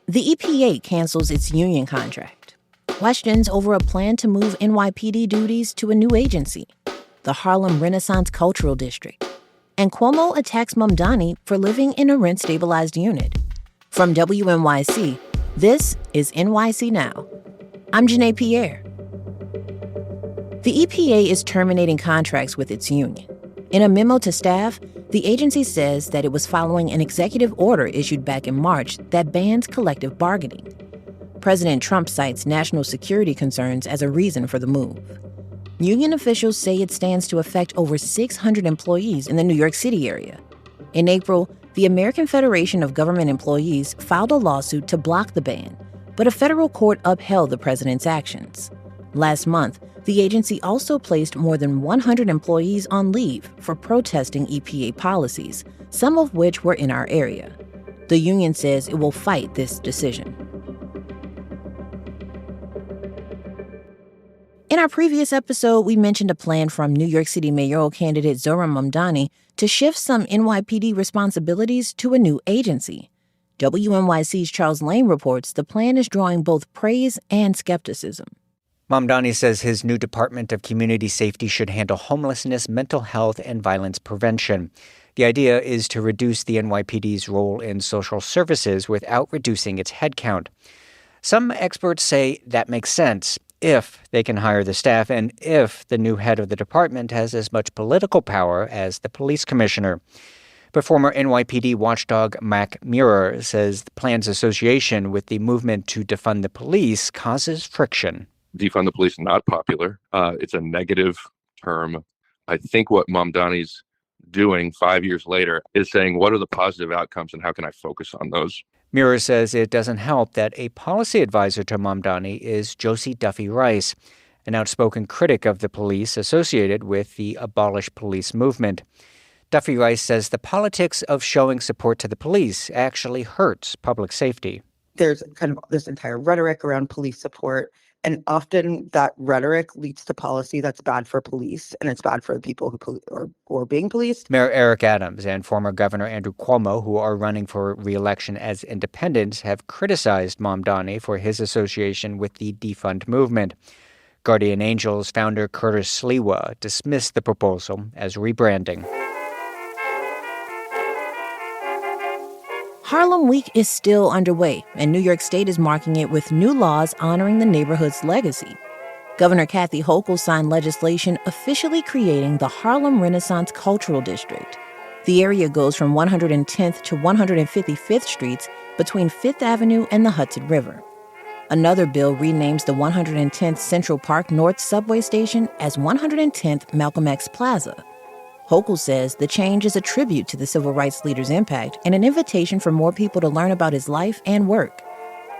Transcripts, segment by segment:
The EPA cancels its union contract. Questions over a plan to move NYPD duties to a new agency, the Harlem Renaissance Cultural District. And Cuomo attacks Mamdani for living in a rent-stabilized unit. From WNYC, this is NYC Now. I'm Janae Pierre. The EPA is terminating contracts with its union. In a memo to staff, the agency says that it was following an executive order issued back in March that bans collective bargaining. President Trump cites national security concerns as a reason for the move. Union officials say it stands to affect over 600 employees in the New York City area. In April, the American Federation of Government Employees filed a lawsuit to block the ban, but a federal court upheld the president's actions. Last month, the agency also placed more than 100 employees on leave for protesting EPA policies, some of which were in our area. The union says it will fight this decision. In our previous episode, we mentioned a plan from New York City mayoral candidate Zohran Mamdani to shift some NYPD responsibilities to a new agency. WNYC's Charles Lane reports the plan is drawing both praise and skepticism. Mamdani says his new Department of Community Safety should handle homelessness, mental health, and violence prevention. The idea is to reduce the NYPD's role in social services without reducing its headcount. Some experts say that makes sense if they can hire the staff and if the new head of the department has as much political power as the police commissioner. But former NYPD watchdog Mac Muir says the plan's association with the movement to defund the police causes friction. Defund the police is not popular. It's a negative term. I think what Mamdani's doing 5 years later is saying, what are the positive outcomes and how can I focus on those? Muir says it doesn't help that a policy advisor to Mamdani is Josie Duffy Rice, an outspoken critic of the police associated with the Abolish Police movement. Duffy Rice says the politics of showing support to the police actually hurts public safety. There's kind of this entire rhetoric around police support, and often that rhetoric leads to policy that's bad for police, and it's bad for the people who are being policed. Mayor Eric Adams and former Governor Andrew Cuomo, who are running for re-election as independents, have criticized Mamdani for his association with the defund movement. Guardian Angels founder Curtis Sliwa dismissed the proposal as rebranding. Harlem Week is still underway, and New York State is marking it with new laws honoring the neighborhood's legacy. Governor Kathy Hochul signed legislation officially creating the Harlem Renaissance Cultural District. The area goes from 110th to 155th Streets between Fifth Avenue and the Hudson River. Another bill renames the 110th Central Park North subway station as 110th Malcolm X Plaza. Hochul says the change is a tribute to the civil rights leader's impact and an invitation for more people to learn about his life and work.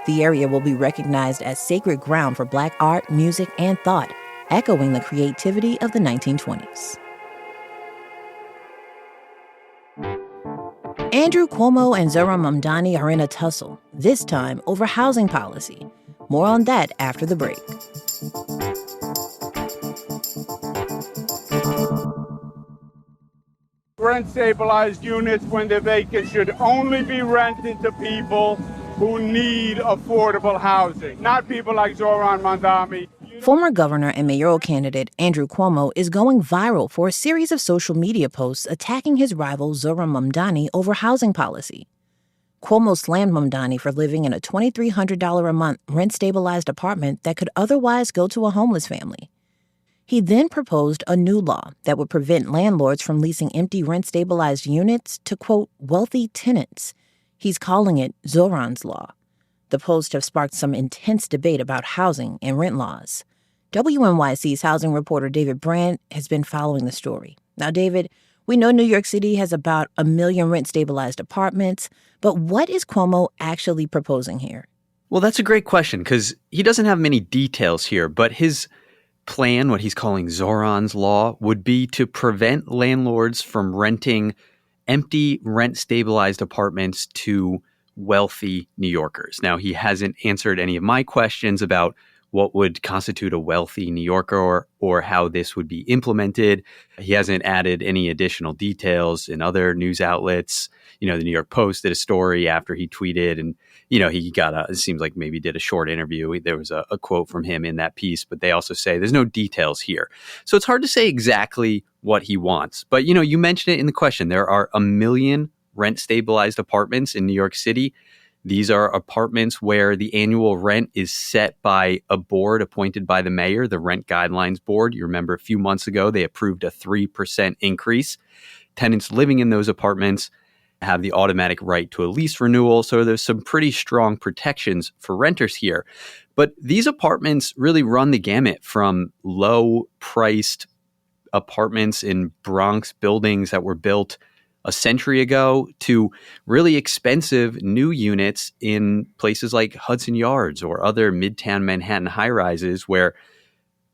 The area will be recognized as sacred ground for Black art, music, and thought, echoing the creativity of the 1920s. Andrew Cuomo and Zohran Mamdani are in a tussle, this time over housing policy. More on that after the break. Rent-stabilized units, when they're vacant, should only be rented to people who need affordable housing, not people like Zohran Mamdani. Former governor and mayoral candidate Andrew Cuomo is going viral for a series of social media posts attacking his rival Zohran Mamdani over housing policy. Cuomo slammed Mamdani for living in a $2,300 a month rent-stabilized apartment that could otherwise go to a homeless family. He then proposed a new law that would prevent landlords from leasing empty rent-stabilized units to, quote, wealthy tenants. He's calling it Zohran's Law. The posts have sparked some intense debate about housing and rent laws. WNYC's housing reporter David Brandt has been following the story. Now, David, we know New York City has about 1 million rent-stabilized apartments, but what is Cuomo actually proposing here? Well, that's a great question because he doesn't have many details here, but his plan, what he's calling Zohran's Law, would be to prevent landlords from renting empty rent-stabilized apartments to wealthy New Yorkers. Now, he hasn't answered any of my questions about what would constitute a wealthy New Yorker or how this would be implemented. He hasn't added any additional details in other news outlets. The New York Post did a story after he tweeted, and, he got it seems like maybe did a short interview. There was a quote from him in that piece, but they also say there's no details here. So it's hard to say exactly what he wants. But, you mentioned it in the question. There are 1 million rent-stabilized apartments in New York City. These are apartments where the annual rent is set by a board appointed by the mayor, the Rent Guidelines Board. You remember a few months ago, they approved a 3% increase. Tenants living in those apartments have the automatic right to a lease renewal. So there's some pretty strong protections for renters here. But these apartments really run the gamut from low-priced apartments in Bronx buildings that were built a century ago to really expensive new units in places like Hudson Yards or other Midtown Manhattan high-rises where,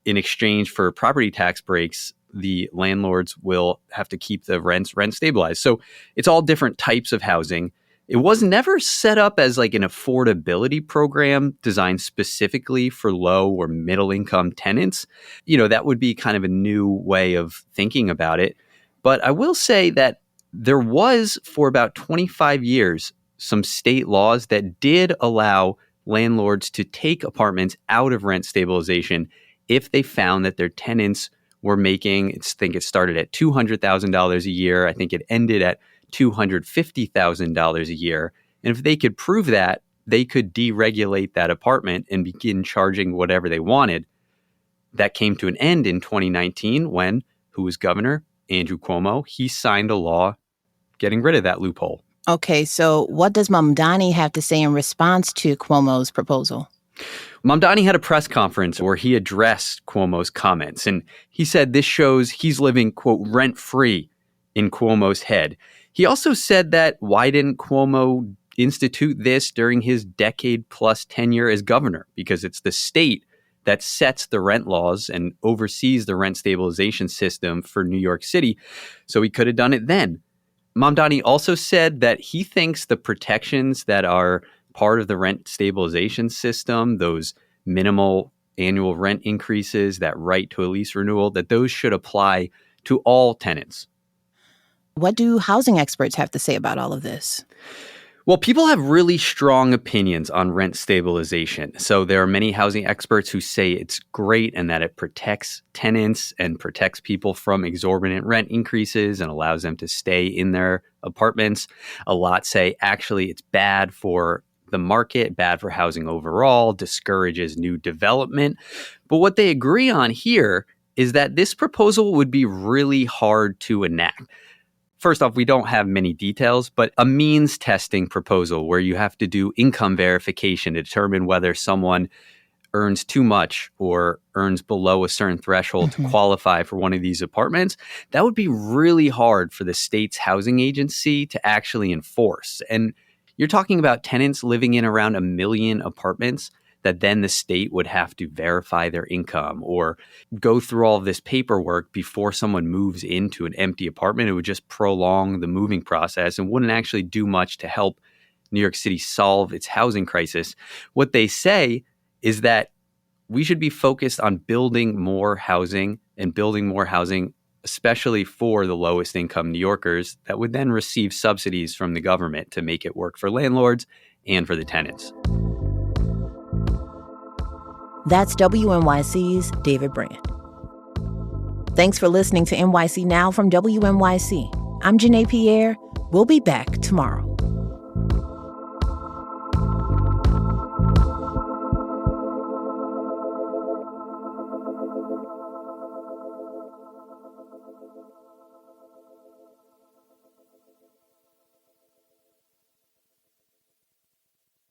in exchange for property tax breaks, the landlords will have to keep the rent stabilized. So it's all different types of housing. It was never set up as like an affordability program designed specifically for low or middle income tenants. That would be kind of a new way of thinking about it. But I will say that there was, for about 25 years, some state laws that did allow landlords to take apartments out of rent stabilization if they found that their tenants were making, I think it started at $200,000 a year. I think it ended at $250,000 a year. And if they could prove that, they could deregulate that apartment and begin charging whatever they wanted. That came to an end in 2019 when, who was governor? Andrew Cuomo. He signed a law getting rid of that loophole. Okay, so what does Mamdani have to say in response to Cuomo's proposal? Mamdani had a press conference where he addressed Cuomo's comments, and he said this shows he's living, quote, rent-free in Cuomo's head. He also said that why didn't Cuomo institute this during his decade-plus tenure as governor? Because it's the state that sets the rent laws and oversees the rent stabilization system for New York City. So he could have done it then. Mamdani also said that he thinks the protections that are part of the rent stabilization system, those minimal annual rent increases, that right to a lease renewal, that those should apply to all tenants. What do housing experts have to say about all of this? Well, people have really strong opinions on rent stabilization. So there are many housing experts who say it's great and that it protects tenants and protects people from exorbitant rent increases and allows them to stay in their apartments. A lot say actually it's bad for the market, bad for housing overall, discourages new development. But what they agree on here is that this proposal would be really hard to enact. First off, we don't have many details, but a means testing proposal where you have to do income verification to determine whether someone earns too much or earns below a certain threshold to qualify for one of these apartments, that would be really hard for the state's housing agency to actually enforce. And you're talking about tenants living in around 1 million apartments that then the state would have to verify their income or go through all of this paperwork before someone moves into an empty apartment. It would just prolong the moving process and wouldn't actually do much to help New York City solve its housing crisis. What they say is that we should be focused on building more housing, especially for the lowest income New Yorkers that would then receive subsidies from the government to make it work for landlords and for the tenants. That's WNYC's David Brand. Thanks for listening to NYC Now from WNYC. I'm Janae Pierre. We'll be back tomorrow.